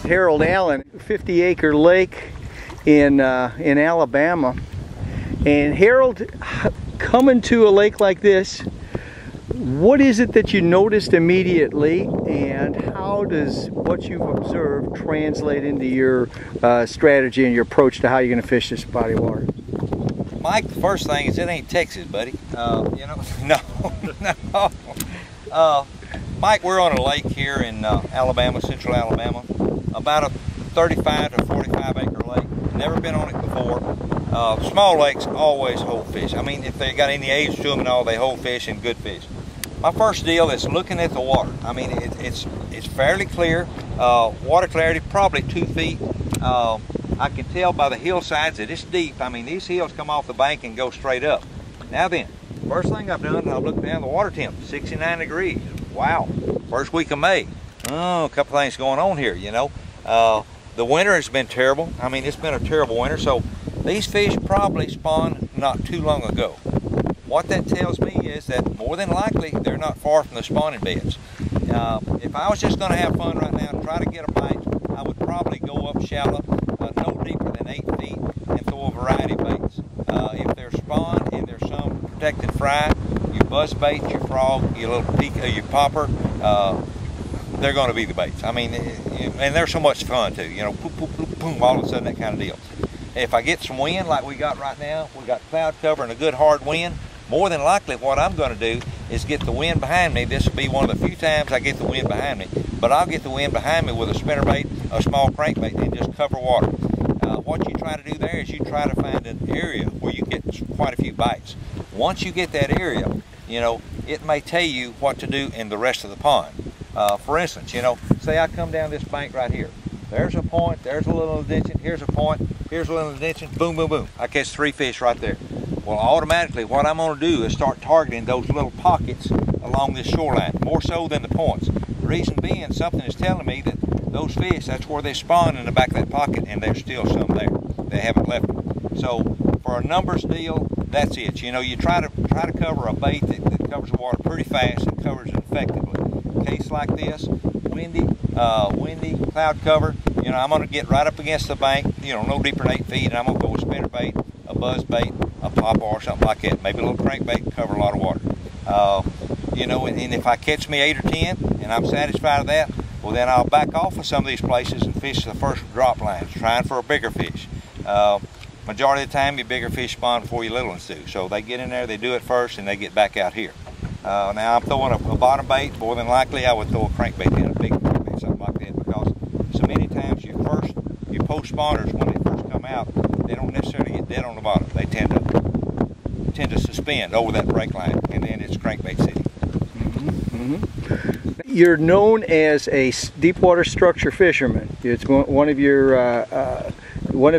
Harold Allen, 50-acre lake in Alabama. And Harold, coming to a lake like this, what is it that you noticed immediately, and how does what you've observed translate into your strategy and your approach to how you're going to fish this body of water? Mike, the first thing is it ain't Texas, buddy. You know, no. Mike, we're on a lake here in Alabama, central Alabama, about a 35 to 45 acre lake. Never been on it before. Small lakes always hold fish. I mean, if they got any age to them and all, they hold fish and good fish. My first deal is looking at the water. I mean, it's fairly clear. Water clarity, probably 2 feet. I can tell by the hillsides that it's deep. I mean, these hills come off the bank and go straight up. Now then, first thing I've done, I've looked down the water temp, 69 degrees. Wow, first week of May. Oh, a couple things going on here, you know. The winter has been terrible. I mean, it's been a terrible winter, so these fish probably spawned not too long ago. What that tells me is that more than likely, they're not far from the spawning beds. If I was just gonna have fun right now and try to get a bite, I would probably go up shallow, no deeper than 8 feet, and throw a variety of baits. If they're spawned and there's some protected fry, your buzz bait, your frog, your little peak, your popper, they're going to be the baits. I mean, and they're so much fun too. You know, boom, boom, boom, boom, all of a sudden, that kind of deal. If I get some wind like we got right now, we got cloud cover and a good hard wind, more than likely what I'm going to do is get the wind behind me. This will be one of the few times I get the wind behind me, but I'll get the wind behind me with a spinnerbait, a small crankbait, and just cover water. What you try to do there is you try to find an area where you get quite a few bites. Once you get that area, you know, it may tell you what to do in the rest of the pond. For instance, you know, say I come down this bank right here. There's a point, there's a little indention, here's a point, here's a little indention, boom, boom, boom. I catch 3 fish right there. Well, automatically what I'm gonna do is start targeting those little pockets along this shoreline, more so than the points. The reason being, something is telling me that those fish, that's where they spawn, in the back of that pocket, and there's still some there. They haven't left them. So for a numbers deal, that's it. You know, you try to cover a bait that covers the water pretty fast and covers it effectively. Case like this, windy, cloud cover, you know, I'm going to get right up against the bank, you know, no deeper than 8 feet, and I'm going to go with spinner bait, a buzz bait, a popper, or something like that. Maybe a little crankbait, cover a lot of water. You know, and if I catch me 8 or 10 and I'm satisfied with that, well, then I'll back off of some of these places and fish the first drop lines, trying for a bigger fish. Majority of the time, your bigger fish spawn before your little ones do. So they get in there, they do it first, and they get back out here. Now I'm throwing a bottom bait. More than likely, I would throw a crankbait in, a big crankbait, something like that, because so many times your post spawners, when they first come out, they don't necessarily get dead on the bottom. They tend to suspend over that break line, and then it's crankbait city. You're known as a deep water structure fisherman. It's one of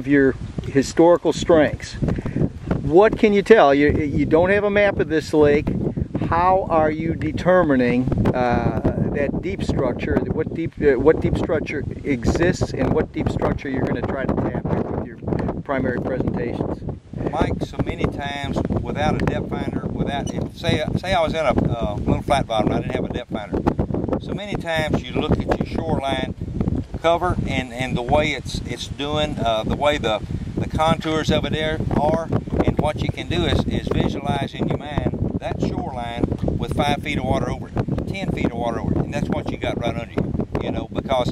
your historical strengths. What can you tell? You don't have a map of this lake. How are you determining that deep structure? What deep structure exists, and what deep structure you're going to try to tap with your primary presentations? Mike, so many times without a depth finder, say I was in a little flat bottom, I didn't have a depth finder. So many times you look at your shoreline cover and the way it's doing, the way the contours of it are, and what you can do is visualize in your mind that shoreline with 5 feet of water over it, 10 feet of water over it, and that's what you got right under you. You know, because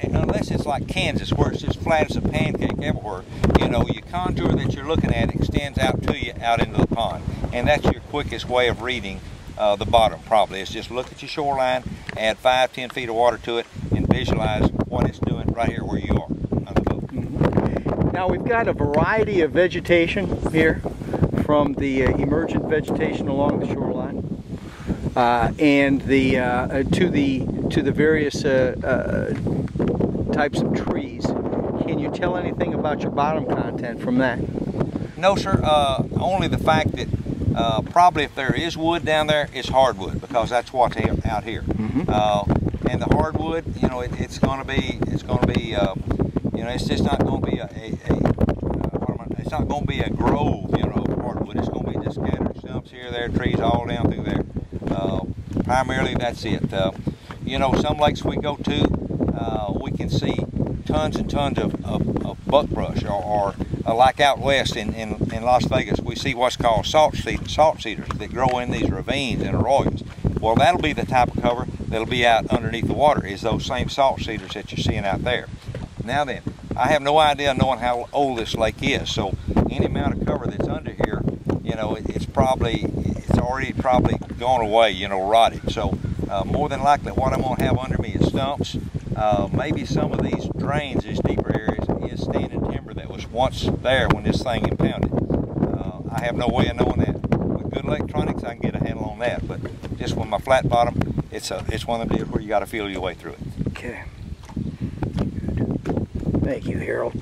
unless it's like Kansas, where it's just flat as a pancake everywhere, you know, your contour that you're looking at extends out to you out into the pond, and that's your quickest way of reading the bottom. Probably is just look at your shoreline, add 5-10 feet of water to it, and visualize what it's doing right here where you are on the boat. Now we've got a variety of vegetation here, from the emergent vegetation along the shoreline and to the various types of trees. Can you tell anything about your bottom content from that? No, sir. Only the fact that probably if there is wood down there, it's hardwood, because that's what's out here. And the hardwood, you know, it's going to be, you know, it's just not going to be it's not going to be a grove, you know, of hardwood. It's going to be just scattered stumps here, there, trees all down through there. Primarily, that's it. You know, some lakes we go to, we can see tons and tons of buckbrush, or like out west in Las Vegas, we see what's called salt cedars that grow in these ravines and arroyos. Well, that'll be the type of cover that'll be out underneath the water, is those same salt cedars that you're seeing out there. Now then, I have no idea knowing how old this lake is, so any amount of cover that's under here, you know, it's already probably gone away, you know, rotted. So more than likely what I'm gonna have under me is stumps. Maybe some of these drains, these deeper areas, is standing timber that was once there when this thing impounded. I have no way of knowing that. With good electronics, I can get a handle on that, but just with my flat bottom, it's one of them deals where you got to feel your way through it. Okay. Thank you, Harold.